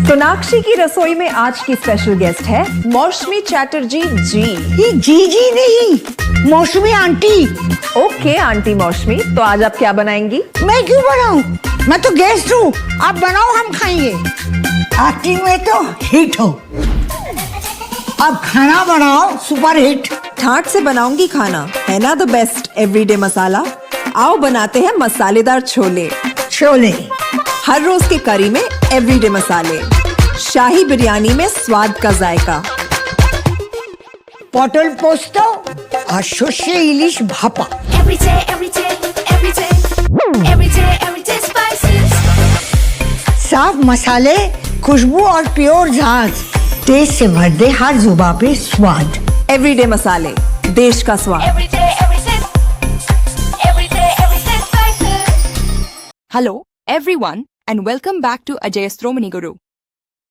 सोनाक्षी की रसोई में आज की स्पेशल गेस्ट है मौसमी चैटर्जी जी। ये जी नहीं, मौसमी आंटी। ओके आंटी मौसमी, तो आज आप क्या बनाएंगी? मैं क्यों बनाऊं? मैं तो गेस्ट हूँ, आप बनाओ, हम खाएंगे। एक्टिंग में तो हिट हो, अब खाना बनाओ सुपर हिट। ठाट से बनाऊंगी खाना, है ना द बेस्ट एवरीडे मसाला। आओ बनाते हैं मसालेदार छोले। छोले हर रोज के करी में एवरीडे मसाले, शाही बिरयानी में स्वाद का जायका। পটল পোস্ত আর সর্ষে ইলিশ ভাপা। साफ मसाले, खुशबू और प्योर झांझ, टेस्ट से भर दे हर जुबान पे स्वाद। एवरीडे मसाले, देश का स्वाद। Hello, everyone, and welcome back to Ajayasthomani Guru.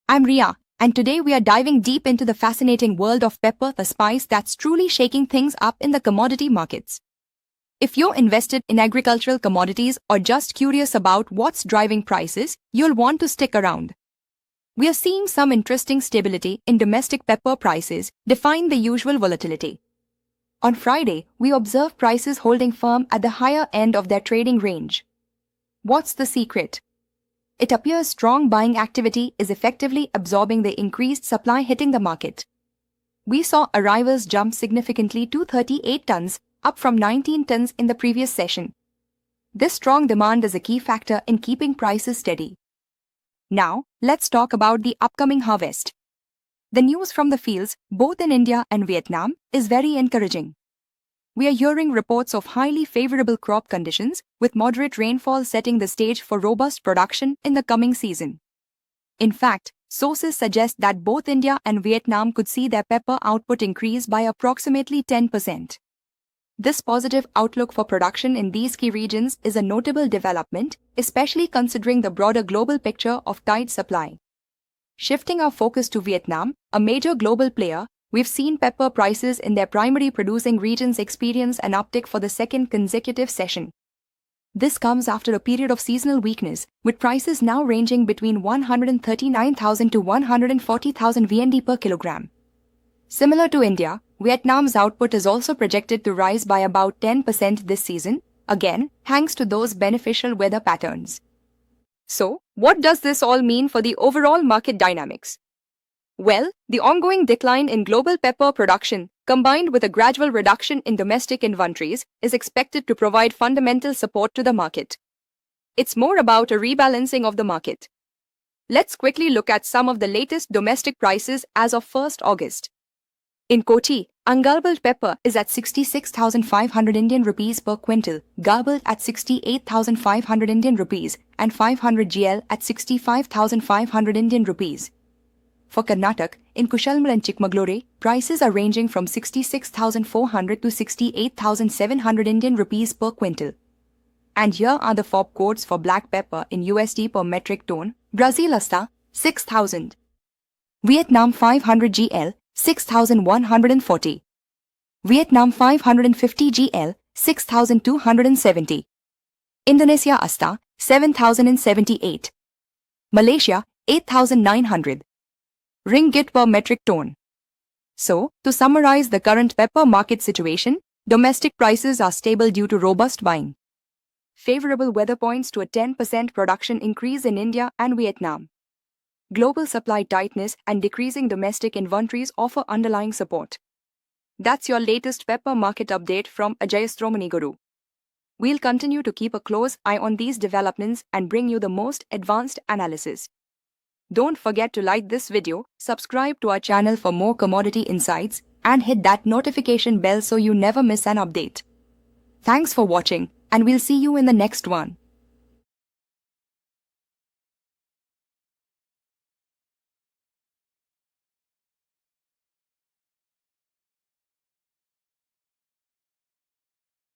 I'm Ria, and today we are diving deep into the fascinating world of pepper, the spice that's truly shaking things up in the commodity markets. If you're invested in agricultural commodities or just curious about what's driving prices, you'll want to stick around. We are seeing some interesting stability in domestic pepper prices, defying the usual volatility. On Friday, we observed prices holding firm at the higher end of their trading range. What's the secret? It appears strong buying activity is effectively absorbing the increased supply hitting the market. We saw arrivals jump significantly to 38 tons, up from 19 tons in the previous session. This strong demand is a key factor in keeping prices steady. Now, let's talk about the upcoming harvest. The news from the fields, both in India and Vietnam, is very encouraging. We are hearing reports of highly favorable crop conditions, with moderate rainfall setting the stage for robust production in the coming season. In fact, sources suggest that both India and Vietnam could see their pepper output increase by approximately 10%. This positive outlook for production in these key regions is a notable development, especially considering the broader global picture of tight supply. Shifting our focus to Vietnam, a major global player, we've seen pepper prices in their primary producing regions experience an uptick for the second consecutive session. This comes after a period of seasonal weakness, with prices now ranging between 139,000 to 140,000 VND per kilogram. Similar to India, Vietnam's output is also projected to rise by about 10% this season, again, thanks to those beneficial weather patterns. So, what does this all mean for the overall market dynamics? Well, the ongoing decline in global pepper production, combined with a gradual reduction in domestic inventories, is expected to provide fundamental support to the market. It's more about a rebalancing of the market. Let's quickly look at some of the latest domestic prices as of 1st August. In Kochi, ungarbled pepper is at 66,500 Indian rupees per quintal, garbled at 68,500 Indian rupees, and 500 GL at 65,500 Indian rupees. For Karnataka, in Kushalmur and Chikmagalur, prices are ranging from 66,400 to 68,700 Indian rupees per quintal. And here are the FOB codes for black pepper in USD per metric ton. Brazil Asta, 6,000. Vietnam 500 GL, 6,140. Vietnam 550 GL, 6,270. Indonesia Asta, 7,078. Malaysia, 8,900. Ringgit per metric ton. So, to summarize the current pepper market situation, domestic prices are stable due to robust buying. Favorable weather points to a 10% production increase in India and Vietnam. Global supply tightness and decreasing domestic inventories offer underlying support. That's your latest pepper market update from Ajayasthomani Guru. We'll continue to keep a close eye on these developments and bring you the most advanced analysis. Don't forget to like this video, subscribe to our channel for more commodity insights, and hit that notification bell so you never miss an update. Thanks for watching, and we'll see you in the next one.